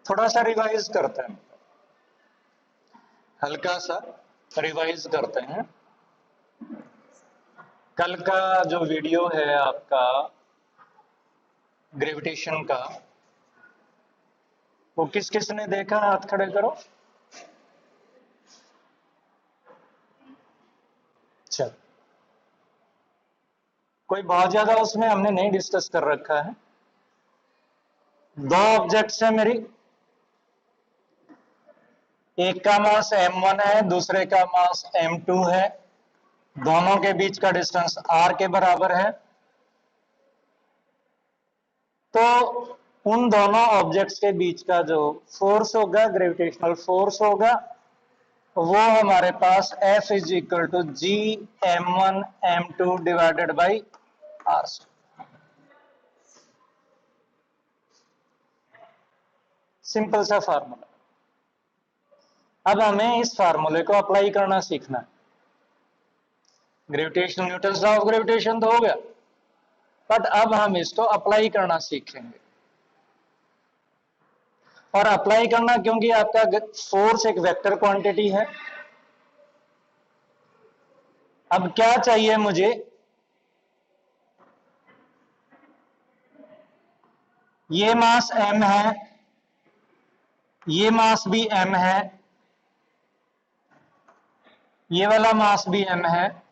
थोड़ा सा रिवाइज करते हैं, हल्का सा रिवाइज करते हैं। कल का जो वीडियो है आपका ग्रेविटेशन का, वो किस किस ने देखा? हाथ खड़े करो। चल, कोई बहुत ज्यादा उसमें हमने नहीं डिस्कस कर रखा है। दो ऑब्जेक्ट्स है मेरी, एक का मास m1 है, दूसरे का मास m2 है। दोनों के बीच का डिस्टेंस r के बराबर है। तो उन दोनों ऑब्जेक्ट्स के बीच का जो फोर्स होगा, ग्रेविटेशनल फोर्स होगा, वो हमारे पास F is equal to G m1 m2 divided by r। Simple सा फार्मूला। अब हमें इस फार्मूले को अप्लाई करना सीखना है। Gravitation, Newton's law of gravitation तो हो गया, बट अब हम इसको अप्लाई करना सीखेंगे। और अप्लाई करना क्योंकि आपका फोर्स एक वेक्टर क्वांटिटी है। अब क्या चाहिए मुझे? ये मास m है, ये मास भी m है, ये वाला मास भी m है।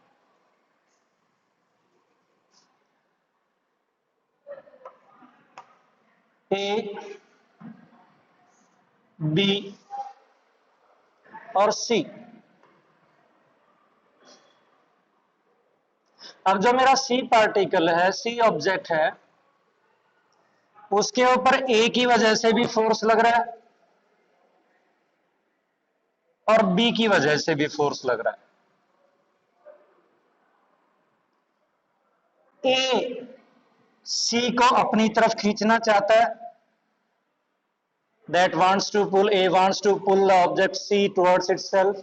ए, बी और सी। अब जो मेरा सी पार्टिकल है, सी ऑब्जेक्ट है, उसके ऊपर ए की वजह से भी फोर्स लग रहा है और बी की वजह से भी फोर्स लग रहा है। ए सी को अपनी तरफ खींचना चाहता है, that wants to pull, A wants to pull the object C towards itself।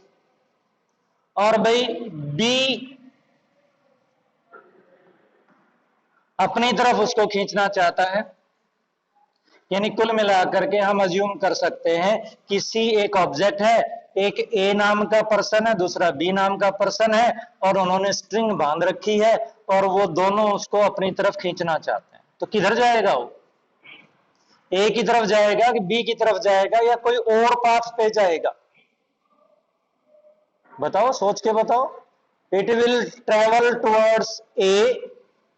और भाई B अपनी तरफ उसको खींचना चाहता है। यानी कुल मिलाकर के हम अज्यूम कर सकते हैं कि C एक ऑब्जेक्ट है, एक A नाम का पर्सन है, दूसरा B नाम का पर्सन है, और उन्होंने स्ट्रिंग बांध रखी है और वो दोनों उसको अपनी तरफ खींचना चाहते हैं। तो किधर जाएगा वो? ए की तरफ जाएगा कि बी की तरफ जाएगा या कोई और पाथ पे जाएगा? बताओ, सोच के बताओ। It will travel towards A,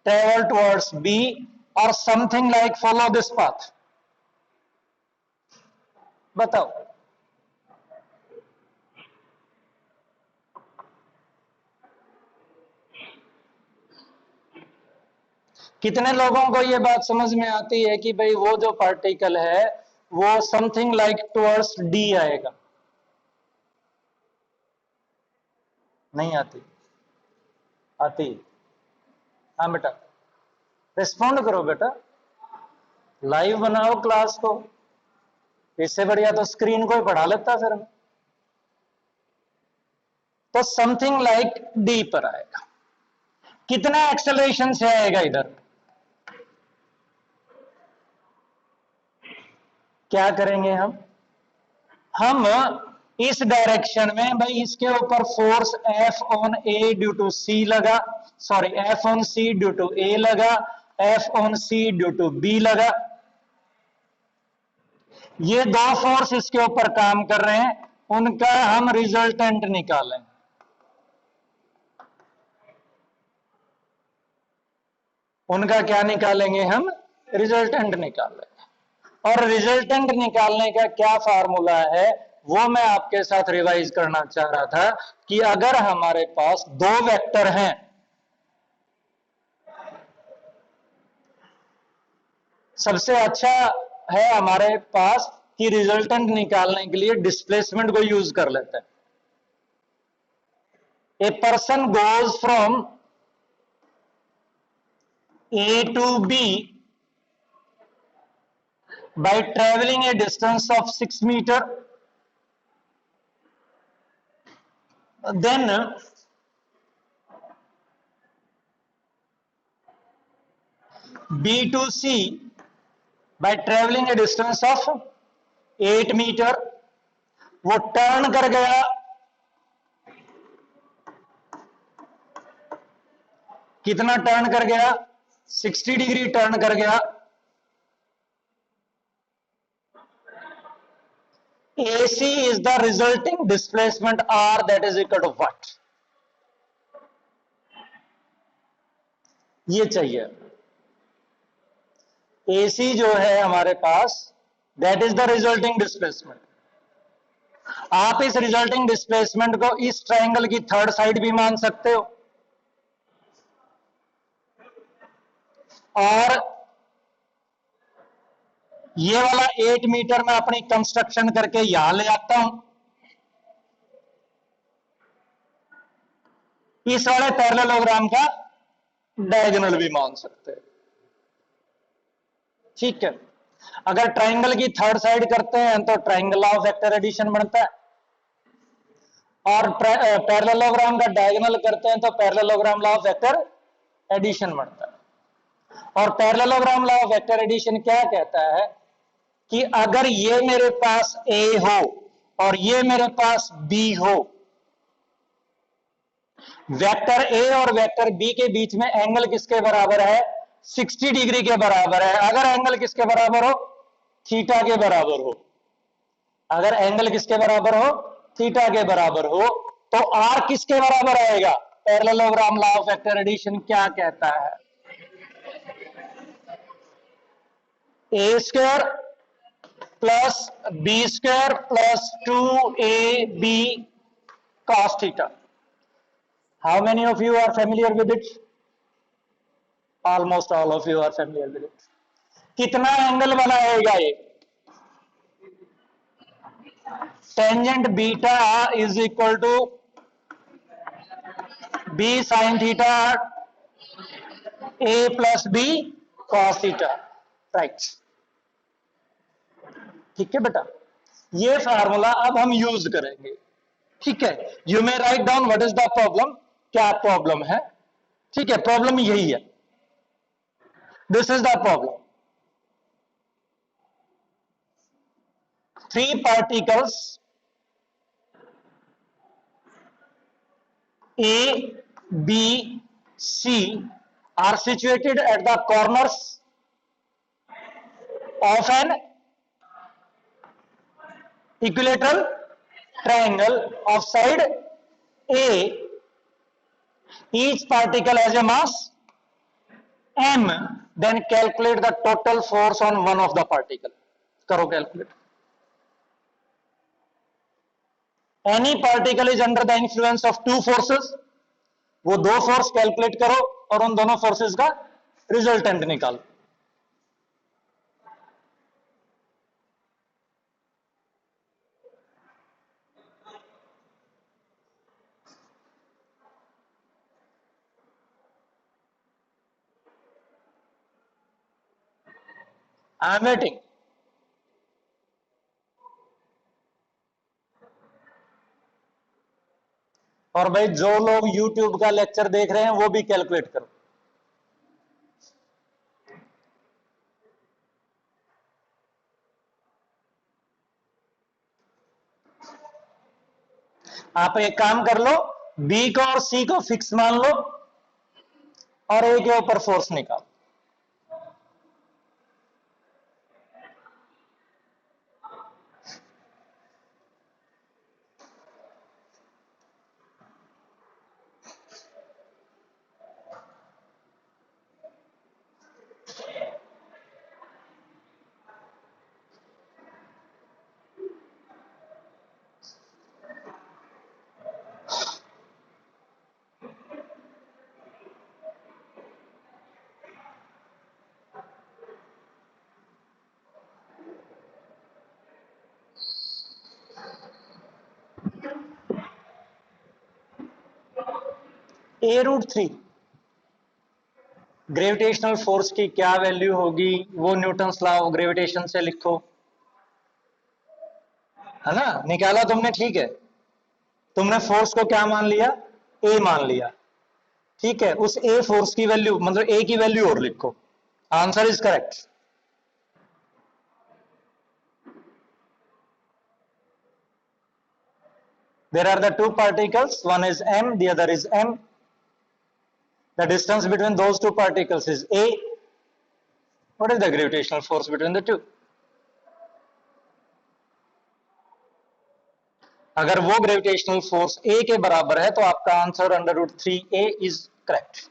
travel towards B, और something like follow this path. बताओ। कितने लोगों को ये बात समझ में आती है कि भाई वो जो पार्टिकल है वो समथिंग लाइक टुवर्ड्स डी आएगा? नहीं आती? आती? हाँ बेटा, रिस्पॉन्ड करो बेटा, लाइव बनाओ क्लास को। इससे बढ़िया तो स्क्रीन को ही पढ़ा लेता फिर। तो समथिंग लाइक डी पर आएगा। कितना एक्सेलरेशन से आएगा इधर? क्या करेंगे हम इस डायरेक्शन में, भाई इसके ऊपर force F on A due to C लगा, sorry F on C due to A लगा, F on C due to B लगा। ये दो फोर्स इसके ऊपर काम कर रहे हैं, उनका हम रिजल्टेंट निकालें। उनका क्या निकालेंगे हम? रिजल्टेंट निकालेंगे। और रिजल्टेंट निकालने का क्या फार्मूला है वो मैं आपके साथ रिवाइज करना चाह रहा था कि अगर हमारे पास दो वेक्टर हैं, सबसे अच्छा है हमारे पास कि रिजल्टेंट निकालने के लिए डिस्प्लेसमेंट को यूज कर लेते हैं। A person goes from A to B by traveling a distance of 6 meter, then B to C by traveling a distance of 8 metre, वो टर्न कर गया, कितना टर्न कर गया, 60 डिग्री टर्न कर गया। AC is the resulting displacement R, that is equal to what? ये चाहिए। AC जो है हमारे पास, that is the resulting displacement। आप इस रिजल्टिंग डिस्प्लेसमेंट को इस ट्रायंगल की थर्ड साइड भी मान सकते हो, और ये वाला 8 मीटर में अपनी कंस्ट्रक्शन करके यहां ले आता हूं, इस वाले पैरेललोग्राम का डायगोनल भी मान सकते हैं। ठीक है, अगर ट्रायंगल की थर्ड साइड करते हैं तो triangle law of vector addition बनता है, और पैरेललोग्राम का डायगोनल करते हैं तो parallelogram law of vector addition बनता है। और parallelogram law of vector addition क्या कहता है कि अगर ये मेरे पास A हो और ये मेरे पास B हो, वेक्टर A और वेक्टर B के बीच में एंगल किसके बराबर है, 60 डिग्री के बराबर है। अगर एंगल किसके बराबर हो, थीटा के बराबर हो, अगर एंगल किसके बराबर हो, थीटा के बराबर हो, तो R किसके बराबर आएगा। Parallelogram law of vector addition क्या कहता है, A square plus B square plus 2AB cos theta। How many of you are familiar with it? Almost all of you are familiar with it। कितना angle बनाएगा ये, tangent beta is equal to B sin theta A plus B cos theta, right. ठीक है बेटा, ये formula अब हम use करेंगे। ठीक है, you may write down what is the problem, क्या प्रॉब्लम है। ठीक है, प्रॉब्लम यही है, this is the problem. 3 particles A, B, C are situated at the corners of an equilateral triangle of side A, each particle has a mass m, then calculate the total force on one of the particle। करो calculate. Any particle is under the influence of 2 forces, वो 2 force calculate करो और उन दोनों forces का resultant निकालो। I am waiting. और भाई जो लोग YouTube का लेक्चर देख रहे हैं वो भी कैलकुलेट करो। आप एक काम कर लो, B को और C को फिक्स मान लो और A के ऊपर फोर्स निकालो। A√3 ग्रेविटेशनल फोर्स की क्या वैल्यू होगी, वो न्यूटन्स लॉ ऑफ ग्रेविटेशन से लिखो, है ना। निकाला तुमने, ठीक है। तुमने फोर्स को क्या मान लिया, A मान लिया, ठीक है। उस A फोर्स की वैल्यू, मतलब A की वैल्यू और लिखो। Answer is correct. There are the two particles, one is m, the other is m. The distance between those two particles is a. What is the gravitational force between the two? अगर वो gravitational force a के बराबर है तो आपका answer √3a is correct.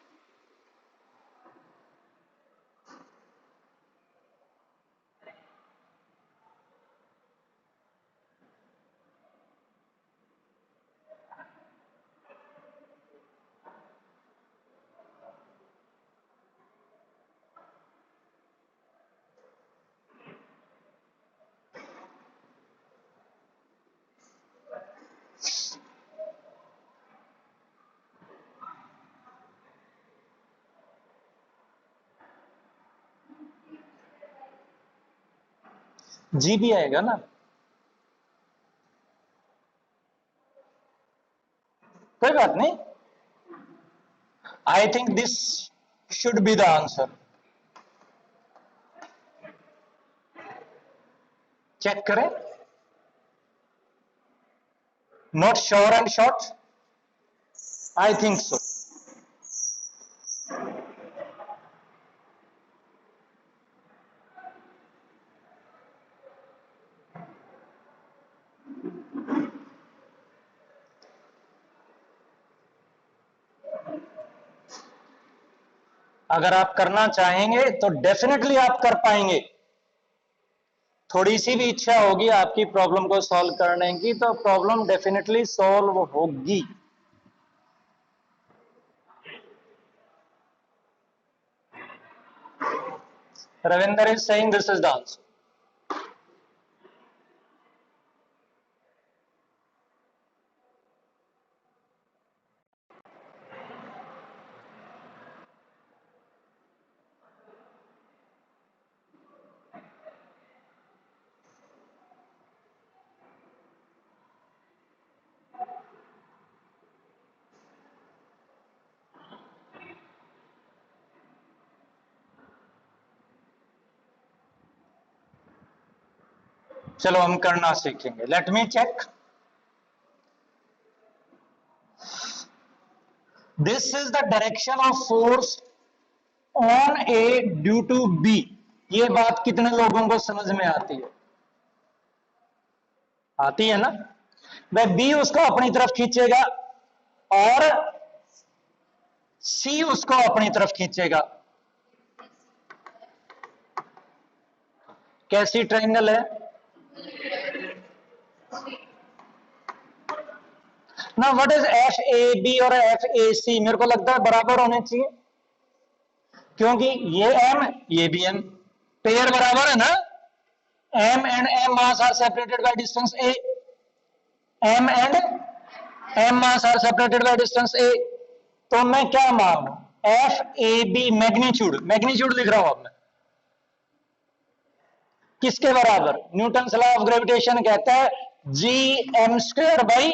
जी भी आएगा ना, कोई बात नहीं. I think this should be the answer. Check करें. Not sure and short. I think so. अगर आप करना चाहेंगे तो डेफिनेटली आप कर पाएंगे. थोड़ी सी भी इच्छा होगी आपकी प्रॉब्लम को सॉल्व करने की तो प्रॉब्लम डेफिनेटली सॉल्व होगी. Ravinder is saying this is the answer. चलो हम करना सीखेंगे. Let me check. This is the direction of force on A due to B. ये बात कितने लोगों को समझ में आती है? आती है ना. वह बी उसको अपनी तरफ खींचेगा और सी उसको अपनी तरफ खींचेगा. कैसी ट्रायंगल है ना. What is F A B और एफ ए सी? मेरे को लगता है बराबर होने चाहिए क्योंकि ये m ये भी m. पेयर बराबर है ना. m and m mass are separated by distance a. m and m mass are separated by distance a. तो मैं क्या मान लूं? F A B magnitude. Magnitude लिख रहा हूं अब मैं. किसके बराबर? न्यूटन लॉ ऑफ ग्रेविटेशन कहता है G M square by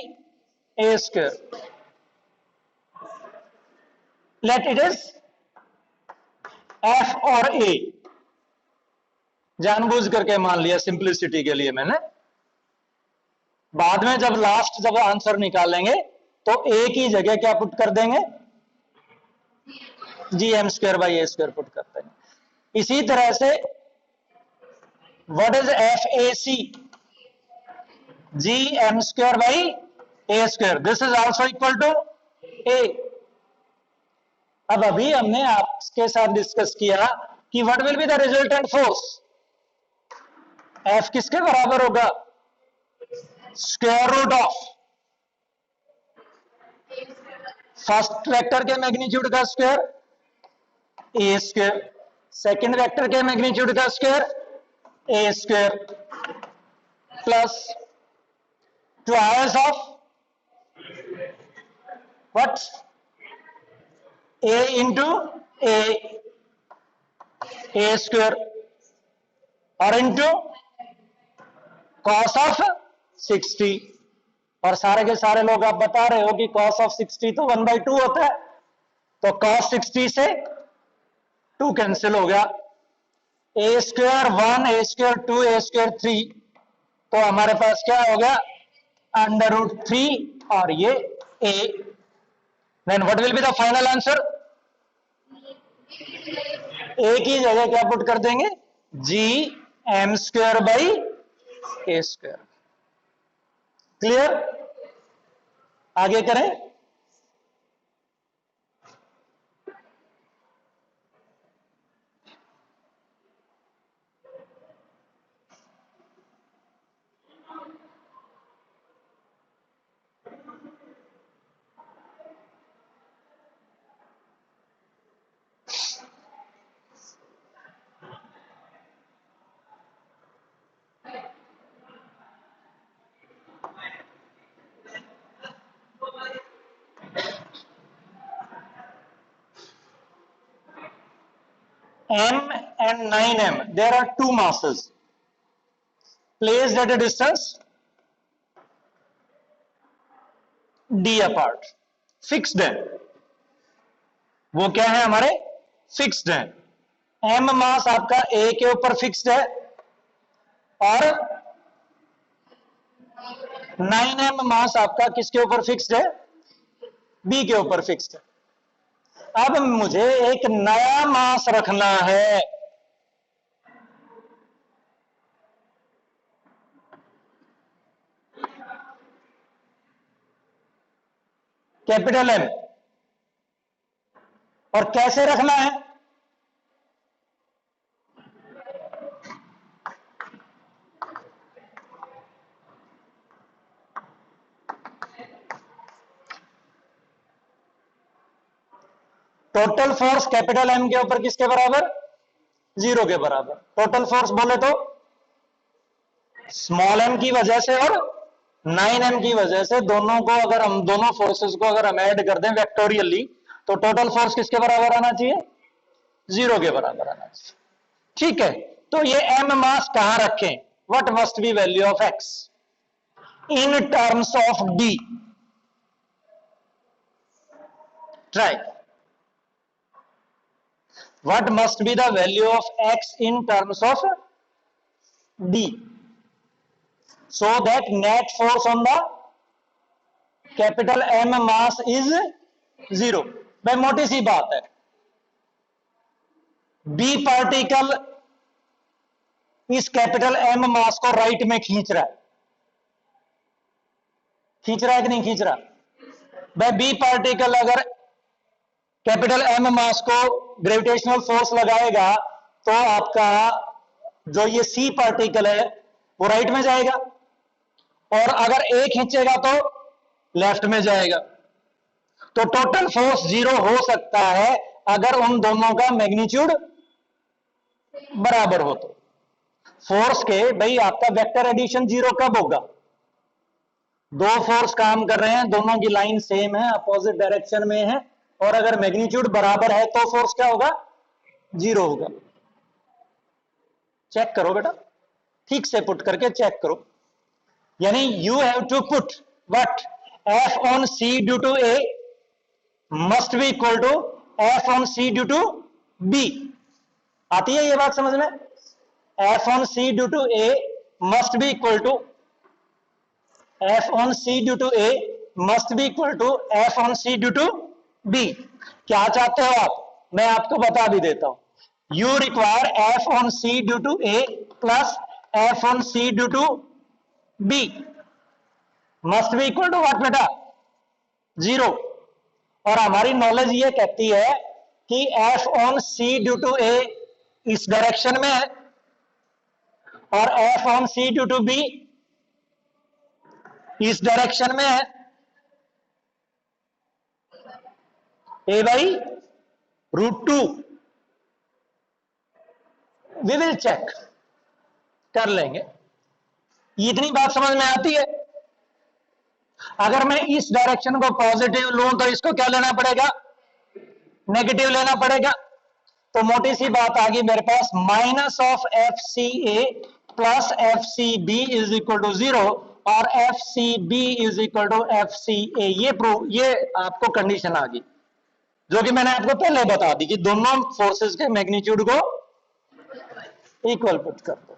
A square. Let it is F और ए. जानबूझ करके मान लिया सिंप्लिसिटी के लिए मैंने. बाद में जब आंसर निकालेंगे तो ए की जगह क्या पुट कर देंगे? G M square by A square put कर देंगे. इसी तरह से what is F A C? G M square by A square. This is also equal to A. अब अभी हमने आपके साथ डिस्कस किया कि what will be the resultant force. F किसके बराबर होगा? Square root of first vector के मैग्नीट्यूड का square a square, second vector के मैग्नीट्यूड का square a square plus twice of what? A into A square और इंटू कॉस ऑफ 60. और सारे के सारे लोग आप बता रहे हो कि कॉस ऑफ 60 तो 1/2 होता है. तो कॉस 60 से 2 कैंसिल हो गया. ए स्क्वायर 1, ए स्क्वायर 2, ए स्क्वायर 3. तो हमारे पास क्या हो गया? √3 और ये a, then what will be the final answer? a की जगह क्या पुट कर देंगे? gm² / a²। क्लियर? आगे करें। M and 9m, there are two masses placed at a distance d apart, fixed है। वो क्या है? हमारे फिक्स्ड है। m मास आपका a के ऊपर फिक्स्ड है और 9m मास आपका किसके ऊपर फिक्स्ड है? b के ऊपर फिक्स्ड है। अब मुझे एक नया मास रखना है, कैपिटल M, और कैसे रखना है? टोटल फोर्स कैपिटल M के ऊपर किसके बराबर? 0 के बराबर। टोटल फोर्स बोले तो स्मॉल m की वजह से और 9m की वजह से, दोनों को अगर हम दोनों फोर्सेस को अगर हम ऐड कर दें वेक्टोरियली, तो टोटल फोर्स किसके बराबर आना चाहिए? 0 के बराबर आना चाहिए। ठीक है, तो ये m मास कहां रखें? What must be value of x in terms of d? Try. What must be the value of x in terms of d, so that net force on the capital M mass is 0? भाई मोटी सी बात है, b particle इस capital M मास को right में खींच रहा है, खींच रहा है कि नहीं खींच रहा? भाई b पार्टिकल अगर कैपिटल M मास को ग्रेविटेशनल फोर्स लगाएगा तो आपका जो ये C पार्टिकल है वो राइट में जाएगा, और अगर A खींचेगा तो लेफ्ट में जाएगा। तो टोटल फोर्स 0 हो सकता है अगर उन दोनों का मैग्नीट्यूड बराबर हो। तो फोर्स के भाई आपका वेक्टर एडिशन 0 कब होगा? दो फोर्स काम कर रहे हैं, दोनों की लाइन सेम है, अपोजिट डायरेक्शन में है, और अगर मैग्नीट्यूड बराबर है तो फोर्स क्या होगा? 0 होगा। चेक करो बेटा, ठीक से पुट करके चेक करो। यानी you have to put what? F on C due to A must be equal to F on C due to B। आती है ये बात समझ में? F on C due to A must be equal to F on C due to A must be equal to F on C due to B। क्या चाहते हो आप? मैं आपको बता भी देता हूं। You require F on C due to A plus F on C due to B must be equal to what बेटा? 0। और हमारी नॉलेज ये कहती है कि F on C due to A इस डायरेक्शन में है और F on C due to B इस डायरेक्शन में है। ए बाई √2। वी विल चेक कर लेंगे। इतनी बात समझ में आती है? अगर मैं इस डायरेक्शन को पॉजिटिव लूं तो इसको क्या लेना पड़ेगा? नेगेटिव लेना पड़ेगा। तो मोटी सी बात आ गई मेरे पास, minus of FCA plus FCB is equal to 0 और FCB is equal to FCA। ये आपको कंडीशन आ गई जो कि मैंने आपको पहले बता दी कि दोनों फोर्सेस के मैग्नीट्यूड को इक्वल पुट कर दो।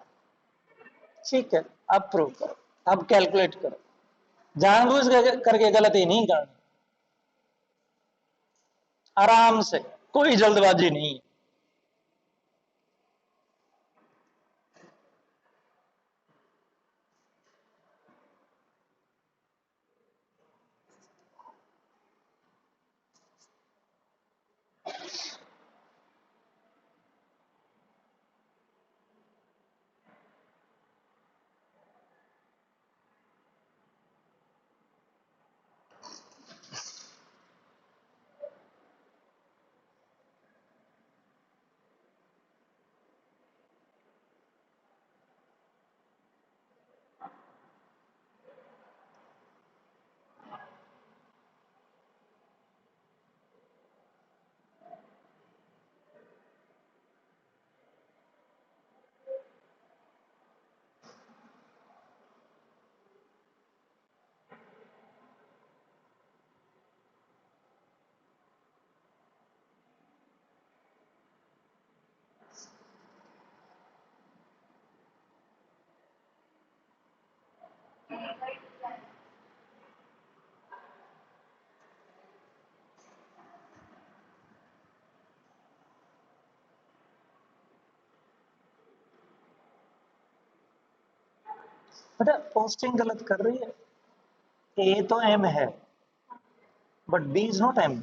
ठीक है, अब प्रूव करो, अब कैलकुलेट करो। जानबूझ करके गलती नहीं करनी, आराम से, कोई जल्दबाजी नहीं। पता पोस्टिंग गलत कर रही है, ए तो एम है but B is not M.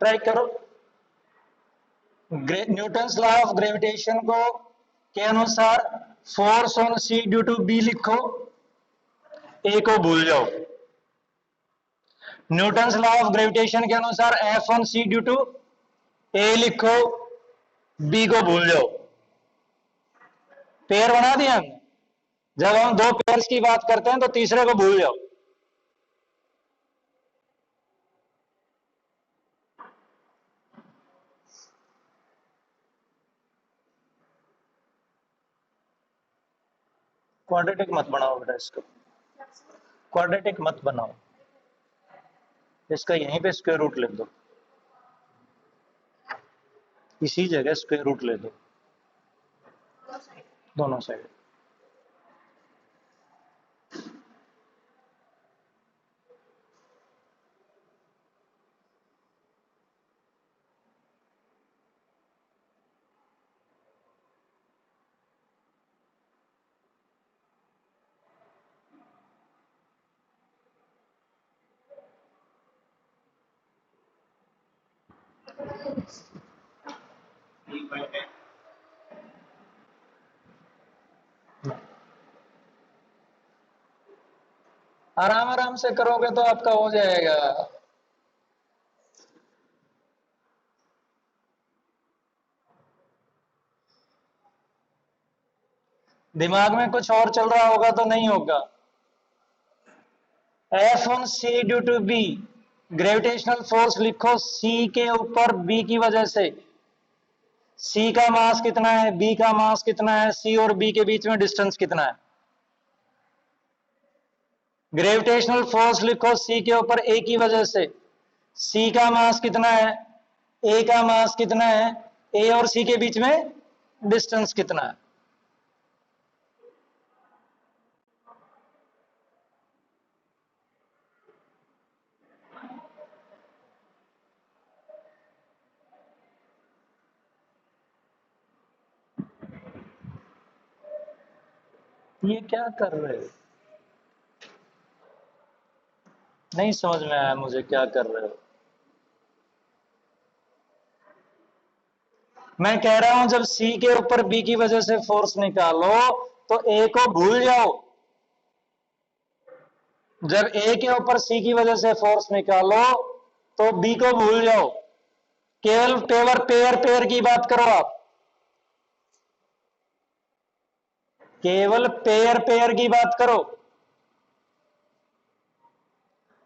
Try करो। न्यूटन्स लॉ ऑफ ग्रेविटेशन को के अनुसार force on C due to B लिखो, ए को भूल जाओ। न्यूटन्स लॉ ऑफ ग्रेविटेशन के अनुसार F on C due to A लिखो, बी को भूल जाओ। पेयर बना दिया हमने। जब हम दो पेयर्स की बात करते हैं तो तीसरे को भूल जाओ। क्वाड्रेटिक मत बनाओ बेटा, इसको क्वाड्रेटिक मत बनाओ, इसका यहीं पे स्क्वायर रूट लिख दो, इसी जगह स्क्वायर रूट ले दो दोनों साइड। आराम आराम से करोगे तो आपका हो जाएगा। दिमाग में कुछ और चल रहा होगा तो नहीं होगा। F on C due to B, gravitational force लिखो सी के ऊपर बी की वजह से। सी का मास कितना है, बी का मास कितना है, सी और बी के बीच में डिस्टेंस कितना है। ग्रेविटेशनल फोर्स लिखो सी के ऊपर ए की वजह से। सी का मास कितना है, ए का मास कितना है, ए और सी के बीच में डिस्टेंस कितना है। ये क्या कर रहे हो? नहीं समझ में आया मुझे, क्या कर रहे हो? मैं कह रहा हूं जब सी के ऊपर बी की वजह से फोर्स निकालो तो ए को भूल जाओ। जब ए के ऊपर सी की वजह से फोर्स निकालो तो बी को भूल जाओ। केवल पेवर पेयर पेयर की बात करो आप, केवल पेयर पेयर की बात करो।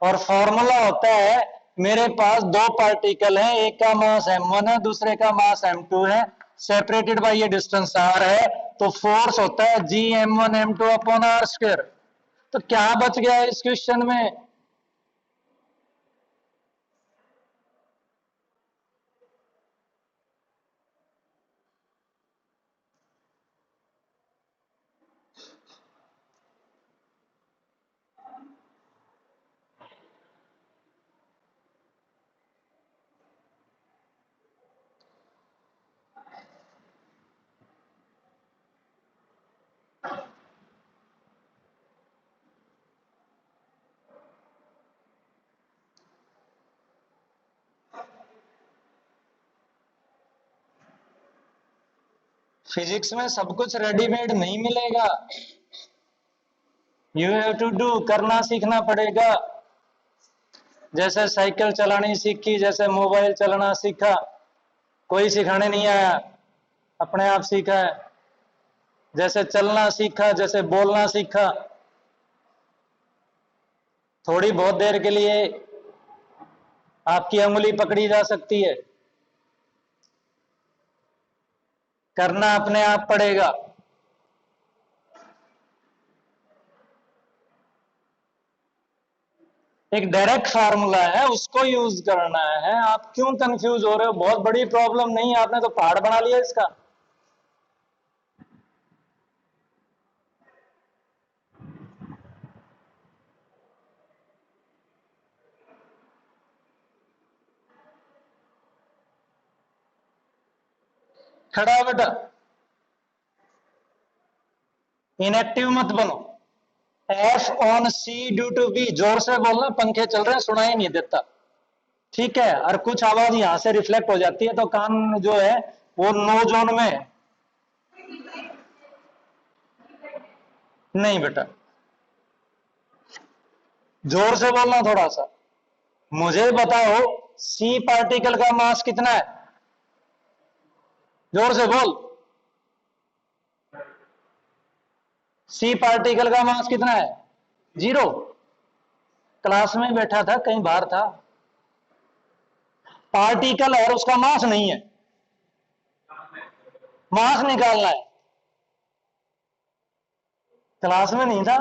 और फॉर्मूला होता है, मेरे पास दो पार्टिकल हैं, एक का मास m1 है, दूसरे का मास m2 है, सेपरेटेड बाय ये डिस्टेंस r है, तो फोर्स होता है g m1 m2 upon r square. तो क्या बच गया इस क्वेश्चन में? फिजिक्स में सब कुछ रेडीमेड नहीं मिलेगा। यू हैव टू डू, करना सीखना पड़ेगा। जैसे साइकिल चलानी सीखी, जैसे मोबाइल चलाना सीखा, कोई सिखाने नहीं आया, अपने आप सीखा है। जैसे चलना सीखा, जैसे बोलना सीखा, थोड़ी बहुत देर के लिए आपकी उंगली पकड़ी जा सकती है, करना अपने आप पड़ेगा। एक डायरेक्ट फार्मूला है, उसको यूज करना है। आप क्यों कंफ्यूज हो रहे हो? बहुत बड़ी प्रॉब्लम नहीं है, आपने तो पहाड़ बना लिया इसका। खड़ा है बेटा, इनएक्टिव मत बनो। F on C due to B, जोर से बोलना, पंखे चल रहे हैं सुनाई नहीं देता, ठीक है? और कुछ आवाज यहां से रिफ्लेक्ट हो जाती है तो कान जो है वो नो जोन में है। नहीं बेटा, जोर से बोलना थोड़ा सा। मुझे बताओ, सी पार्टिकल का मास कितना है? जोर से बोल। सी पार्टिकल का मास कितना है? 0। क्लास में बैठा था, कहीं बाहर था? पार्टिकल है और उसका मास नहीं है, मास निकालना है। क्लास में नहीं था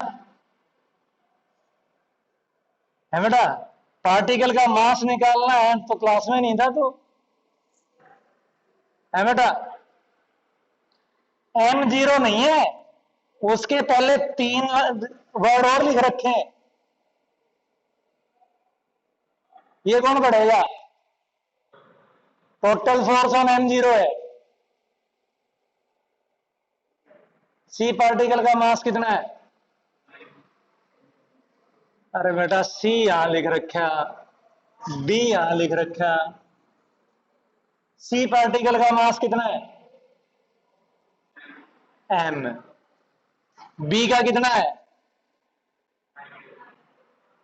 है बेटा? पार्टिकल का मास निकालना है तो क्लास में नहीं था तो, है बेटा? m0 नहीं है, उसके पहले 3 वर्ड और लिख रखे हैं, ये कौन पढ़ेगा? टोटल फोर्स ऑन m0 है। सी पार्टिकल का मास कितना है? अरे बेटा, सी यहां लिख रखा, बी यहां लिख रखा। सी पार्टिकल का मास कितना है? m। बी का कितना है?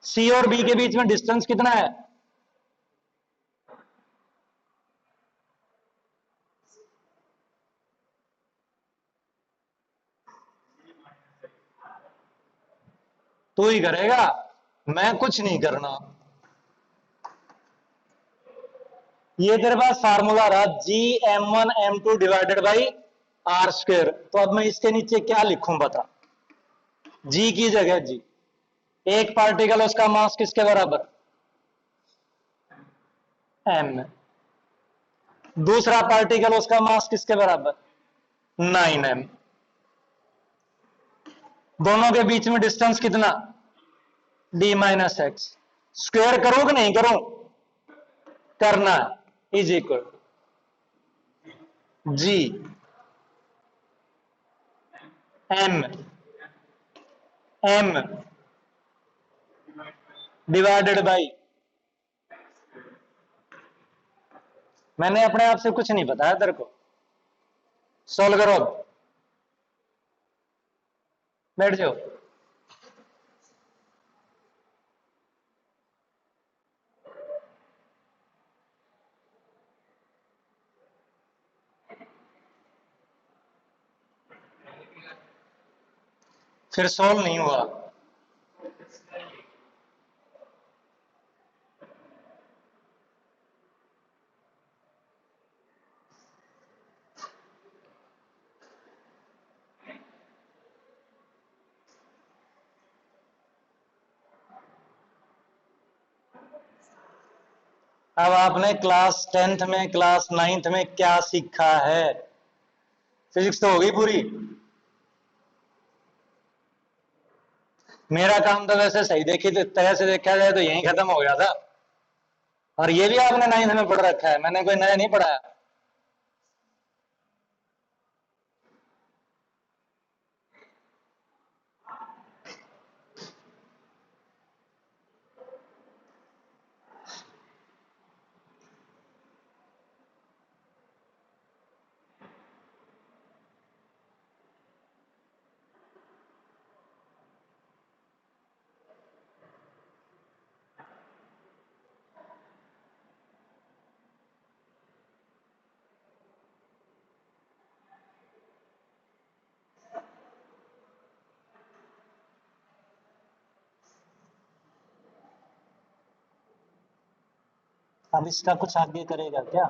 सी और बी के बीच में डिस्टेंस कितना है? तू ही करेगा, मैं कुछ नहीं करना। ये तेरे पास फार्मूला रहा, G m1 m2 divided by R square. तो अब मैं इसके नीचे क्या लिखूं बता? जी की जगह जी, एक पार्टिकल उसका मास किसके बराबर? m। दूसरा पार्टिकल उसका मास किसके बराबर? 9m। दोनों के बीच में डिस्टेंस कितना? d minus x. स्क्वायर करूं कि नहीं करूं? करना है, is equal G m m divided by, मैंने अपने आप से कुछ नहीं बताया तेरे को। सोल्व करो, बैठ जाओ। फिर सोल्व नहीं हुआ। अब आपने क्लास 10th में, क्लास 9th में क्या सीखा है? फिजिक्स तो होगी पूरी। मेरा काम तो वैसे सही देखी तो तरह से देखा जाए तो यहीं खत्म हो गया था, और ये भी आपने 9th में पढ़ रखा है, मैंने कोई नया नहीं पढ़ाया। अब इसका कुछ आगे करेगा क्या?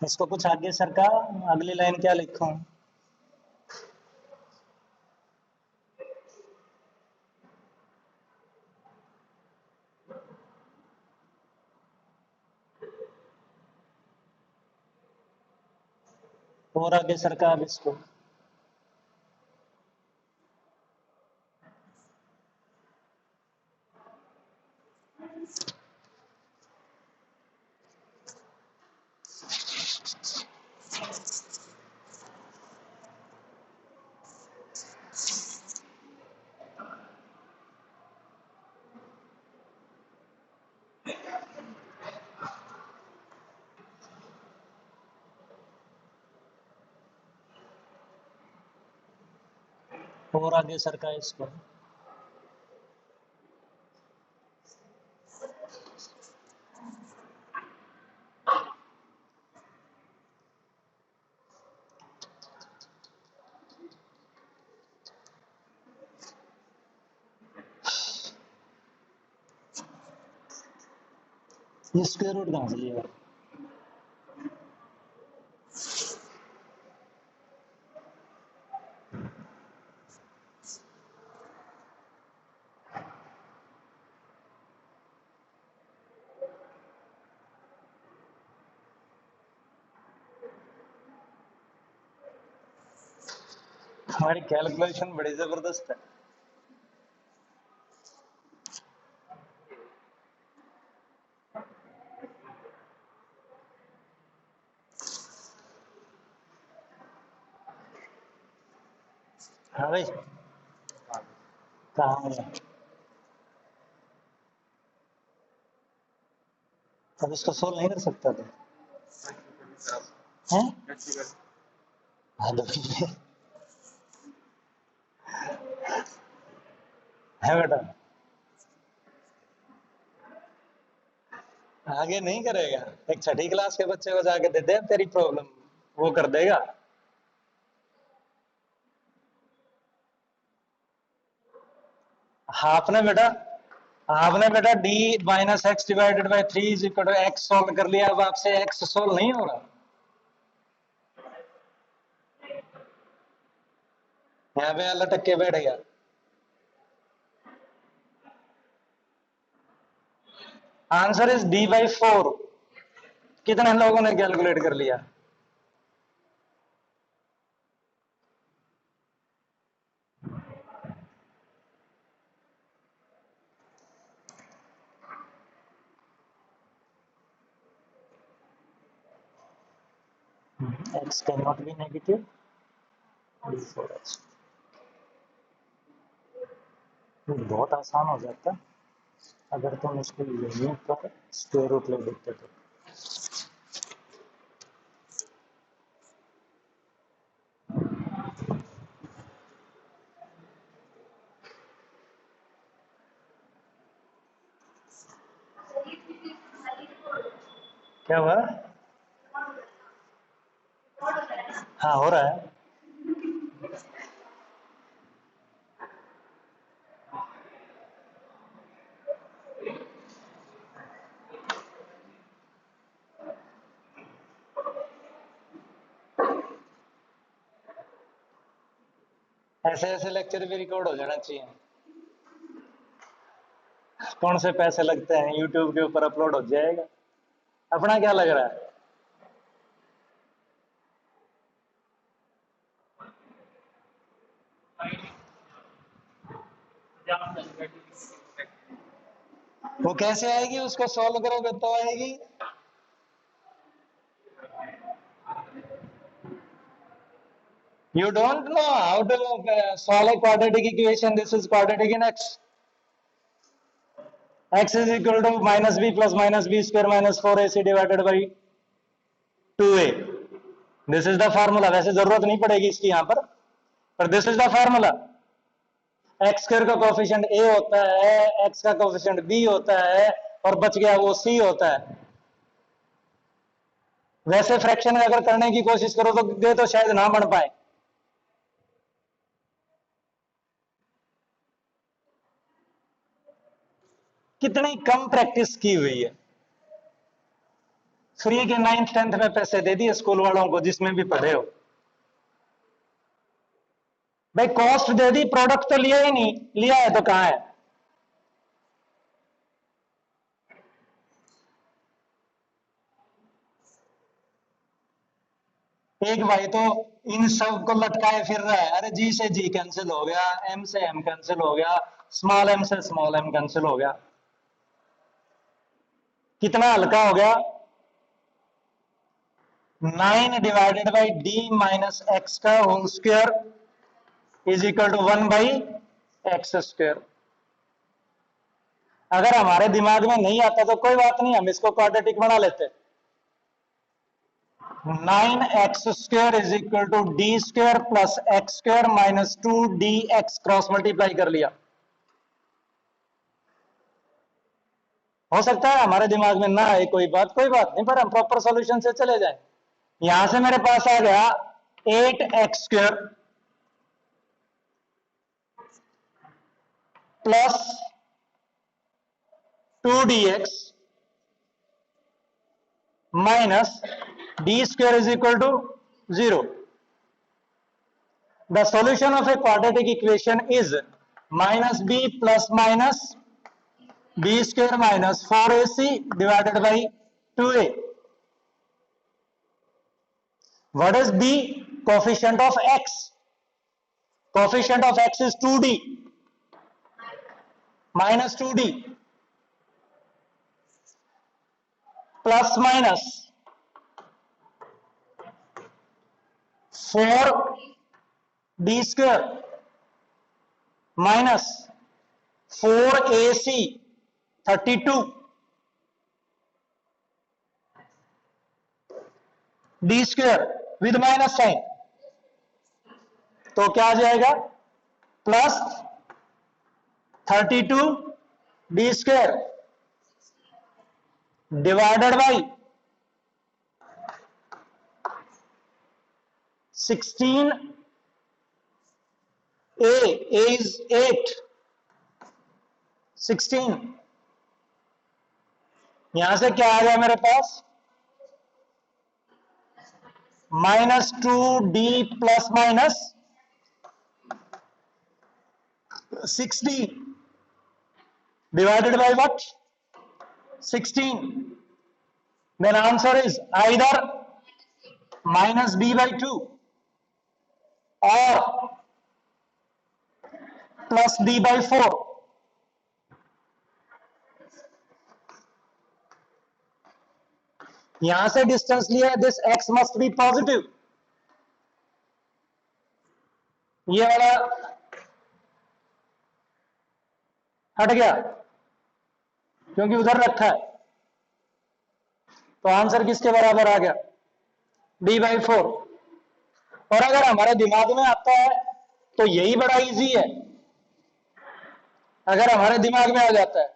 इसको कुछ आगे सरका, अगली लाइन क्या लिखूं? और आगे सरका अब इसको। और आगे सरका इसको। ये स्क्वायर रूट कहां से लिया? हमारी कैलकुलेशन बड़ी जबरदस्त है। हाँ भाई, कहाँ है? अब इसको सोल्व नहीं कर सकता था? हैं? हाँ तो है बेटा, आगे नहीं करेगा। एक छठी क्लास के बच्चे को जाके दे दे तेरी प्रॉब्लम, वो कर देगा। आपने बेटा D minus X divided by 3 is equal to X solve कर लिया। अब आपसे एक्स सोल्व नहीं होगा। यहाँ पे लटक के बैठ गया। Answer is D by 4। कितने लोगों ने कैलकुलेट कर लिया? x can not be negative d4h। बहुत आसान हो जाता अगर तुम इसको यूनिट पर स्क्वायर रूट ले लेते तो। क्या हुआ? हाँ हो रहा है। ऐसे ऐसे लेक्चर भी रिकॉर्ड हो जाना चाहिए। कौन से पैसे लगते हैं, यूट्यूब के ऊपर अपलोड हो जाएगा। अपना क्या लग रहा है? वो कैसे आएगी? उसको सॉल्व करोगे तो आएगी। You don't know how to solve a quadratic equation. This is quadratic in x. X is equal to minus b plus minus b square minus 4ac divided by 2a. This is the formula. वैसे जरूरत नहीं पड़ेगी इसकी यहाँ पर this is the formula. x square का coefficient a होता है, x का कोफिशिएंट b होता है और बच गया वो c होता है। वैसे फ्रैक्शन अगर करने की कोशिश करो तो शायद ना बन पाए। कितनी कम प्रैक्टिस की हुई है। फ्री के 9th 10th में पैसे दे दिए स्कूल वालों को जिसमें भी पढ़े हो। भाई कॉस्ट दे दी, प्रोडक्ट तो लिया ही नहीं, लिया है तो कहां है? एक भाई तो इन सब को लटकाए फिर रहा है। अरे जी से जी कैंसिल हो गया, एम से एम कैंसिल हो गया, स्मॉल एम से स्मॉल एम कैंसिल हो गया। कितना हल्का हो गया? 9 divided by d minus x का whole square is equal to 1 by x square. अगर हमारे दिमाग में नहीं आता तो कोई बात नहीं, हम इसको क्वाड्रेटिक बना लेते। 9x square is equal to D square plus X square minus 2dx cross multiply कर लिया। हो सकता है हमारे दिमाग में ना आए कोई बात नहीं, पर हम प्रॉपर सॉल्यूशन से चले जाएं। यहां से मेरे पास आ गया 8x square plus 2dx minus d square is equal to 0. The solution of a quadratic equation is minus b plus minus b square minus 4ac divided by 2a. What is b? Coefficient of x. Coefficient of x is 2d minus 2d plus minus 4d square minus 4ac 32 d square with minus साइन, तो क्या आ जाएगा? Plus 32 D square divided by 16 a is 8 16। यहां से क्या आ गया मेरे पास? Minus 2d plus minus 6d divided by what? 16. Then answer is either minus b by 2 or plus d by 4. यहां से डिस्टेंस लिया है, this x must be positive. ये वाला हट गया क्योंकि उधर रखा है, तो आंसर किसके बराबर आ गया? D/4। और अगर हमारे दिमाग में आता है तो यही बड़ा इजी है। अगर हमारे दिमाग में आ जाता है,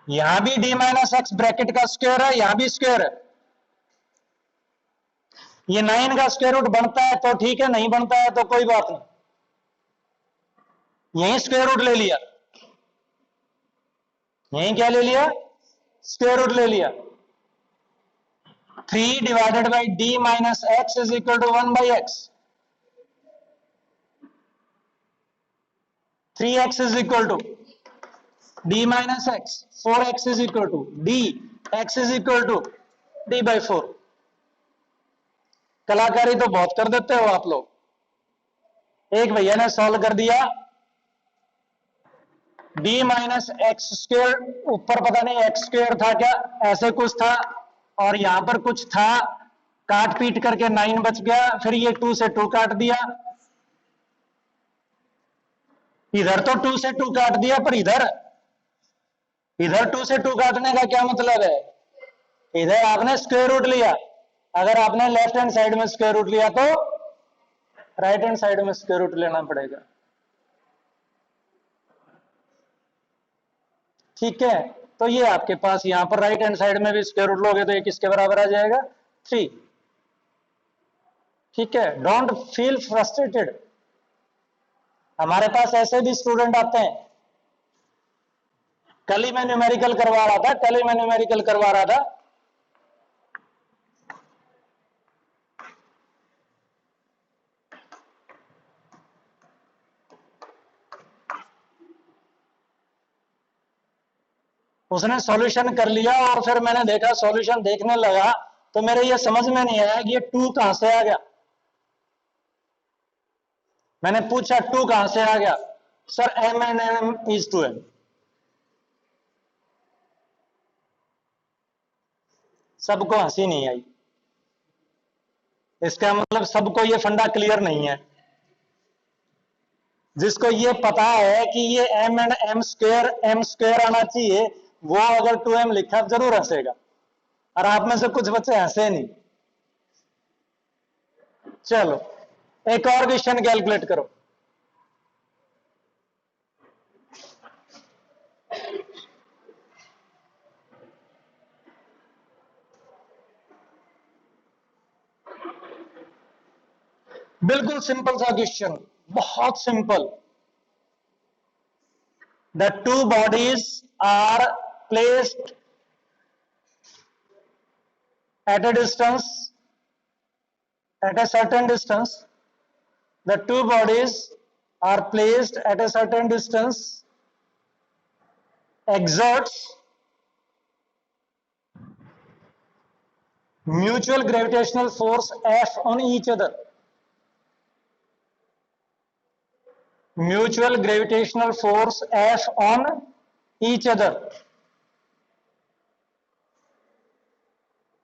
यहां भी D-x ब्रैकेट का स्क्वायर है, यहां भी स्क्वायर है, ये 9 का स्क्वायर रूट बनता है तो ठीक है, नहीं बनता है तो कोई बात नहीं, यही स्क्वायर रूट ले लिया, यही क्या ले लिया? स्क्वायर रूट ले लिया। 3 divided by D-x is equal to 1/x। 3x is equal to D-x, 4x is equal to D, x is equal to D/4। कलाकारी तो बहुत कर देते हो आप लोग। एक भैया ने सॉल्व कर दिया, D-x स्क्वायर, ऊपर पता नहीं x स्क्वायर था क्या, ऐसे कुछ था, और यहां पर कुछ था, काट पीट करके 9 बच गया, फिर ये 2 से 2 काट दिया, इधर तो 2 से 2 काट दिया, पर इधर 2 से 2 काटने का क्या मतलब है? इधर आपने स्क्वायर रूट लिया, अगर आपने लेफ्ट हैंड साइड में स्क्वायर रूट लिया तो राइट हैंड साइड में स्क्वायर रूट लेना पड़ेगा। ठीक है, तो ये आपके पास यहां पर राइट हैंड साइड में भी स्क्वायर रूट लोगे तो ये किसके बराबर आ जाएगा? 3। ठीक है, डोंट फील फ्रस्ट्रेटेड। हमारे पास ऐसे भी स्टूडेंट आते हैं, कल ही मैं न्यूमेरिकल करवा रहा था, उसने सॉल्यूशन कर लिया और फिर मैंने देखा, सॉल्यूशन देखने लगा तो मेरे ये समझ में नहीं आया कि ये 2 कहां से आ गया। मैंने पूछा 2 कहां से आ गया? Sir m is 2m। सबको हंसी नहीं आई, इसका मतलब सबको ये फंडा क्लियर नहीं है। जिसको ये पता है कि ये m स्क्वायर आना चाहिए, वो अगर 2m लिखा जरूर हंसेगा, और आप में से कुछ बच्चे हंसे नहीं। चलो एक और क्वेश्चन कैलकुलेट करो। बिल्कुल सिंपल सा क्वेश्चन, बहुत simple. The 2 bodies are placed at a distance, at a certain distance. The 2 bodies are placed at a certain distance, exerts mutual gravitational force F on each other. Mutual gravitational force F on each other.